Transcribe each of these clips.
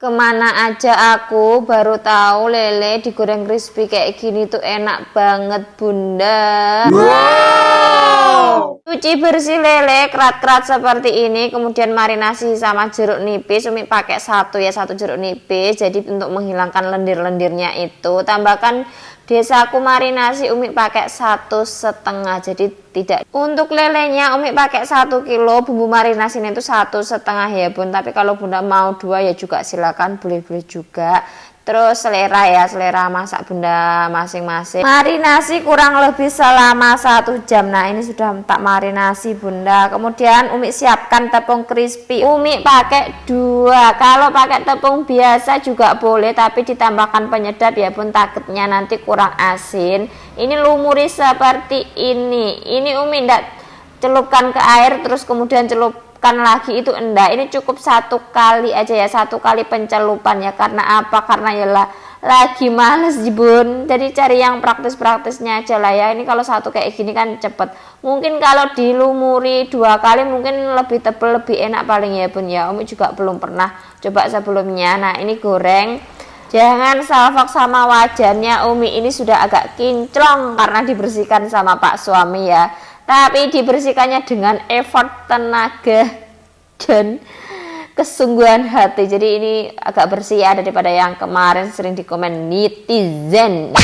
Kemana aja aku baru tahu lele digoreng crispy kayak gini tuh enak banget bunda. Wow. Cuci bersih lele kerat-kerat seperti ini, kemudian marinasi sama jeruk nipis. Umi pakai satu jeruk nipis, jadi untuk menghilangkan lendir-lendirnya itu. Tambahkan desaku marinasi Umi pakai 1,5, jadi tidak. Untuk lelenya Umi pakai 1 kilo, bumbu marinasinya itu 1,5 ya bun. Tapi kalau bunda mau 2 ya juga silakan, boleh-boleh juga. Terus selera masak bunda masing-masing. Marinasi kurang lebih selama 1 jam. Nah ini sudah tak marinasi bunda. Kemudian Umi siapkan tepung crispy. Umi pakai 2. Kalau pakai tepung biasa juga boleh, tapi ditambahkan penyedap ya bun, takutnya nanti kurang asin. Ini lumuri seperti ini. Ini Umi ndak celupkan ke air terus kemudian celupkan lagi, itu enggak. Ini cukup 1 kali aja ya, 1 kali pencelupan ya. Karena apa? Karena ya lagi males bun, jadi cari yang praktis-praktisnya aja lah ya. Ini kalau 1 kayak gini kan cepet. Mungkin kalau dilumuri 2 kali mungkin lebih tebal, lebih enak paling ya bun ya. Umi juga belum pernah coba sebelumnya. Nah ini goreng, jangan salfok sama wajannya. Umi ini sudah agak kinclong karena dibersihkan sama pak suami ya, tapi dibersihkannya dengan effort, tenaga, dan kesungguhan hati. Jadi ini agak bersih ya daripada yang kemarin sering dikomen netizen.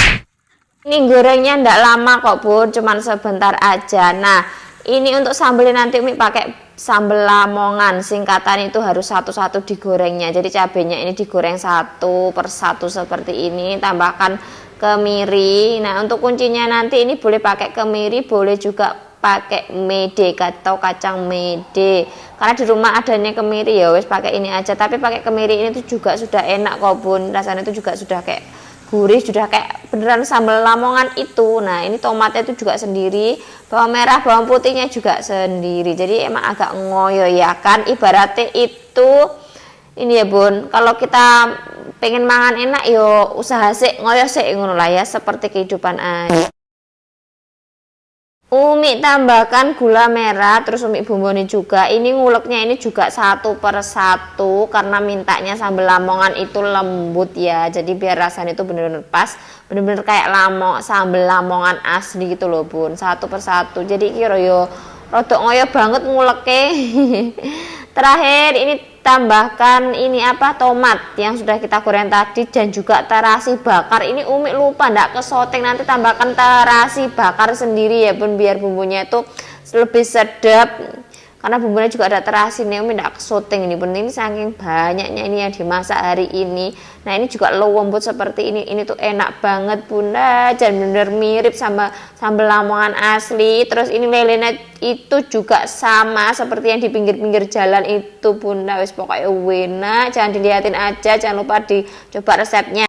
Ini gorengnya ndak lama kok bun, cuman sebentar aja. Nah ini untuk sambelnya nanti Umi pakai sambal Lamongan, singkatan itu harus satu-satu digorengnya. Jadi cabenya ini digoreng 1 per 1 seperti ini. Tambahkan kemiri. Nah untuk kuncinya nanti ini boleh pakai kemiri, boleh juga pakai mede atau kacang mede. Karena di rumah adanya kemiri ya wes pakai ini aja. Tapi pakai kemiri ini tuh juga sudah enak kok bun. Rasanya itu juga sudah kayak gurih, sudah kayak beneran sambal Lamongan itu. Nah ini tomatnya itu juga sendiri, bawang merah, bawang putihnya juga sendiri. Jadi emang agak ngoyo ya kan. Ibaratnya itu ini ya bun, kalau kita pengen mangan enak yo usaha sih ngoyo sih ngono lah ya, seperti kehidupan aja. Umi tambahkan gula merah, terus Umi bumbuni juga. Ini nguleknya ini juga 1 per 1 karena mintanya sambal Lamongan itu lembut ya. Jadi biar rasanya itu bener-bener pas, bener-bener kayak sambal Lamongan asli gitu loh bun. 1 per 1. Jadi kira yo rodok ngoyo banget nguleknya. Terakhir ini tambahkan ini tomat yang sudah kita goreng tadi dan juga terasi bakar. Ini Umi lupa ndak kesoteng, nanti tambahkan terasi bakar sendiri ya bun, biar bumbunya itu lebih sedap. Karena bumbunya juga ada terasi nih, Umi ndak kesoteng ini bun. Ini saking banyaknya ini yang dimasak hari ini. Nah ini juga lembut seperti ini. Ini tuh enak banget bunda, dan bener mirip sama sambal Lamongan asli. Terus ini lelenya itu juga sama seperti yang di pinggir-pinggir jalan itu bunda. Wis pokoknya enak, jangan dilihatin aja, jangan lupa dicoba resepnya.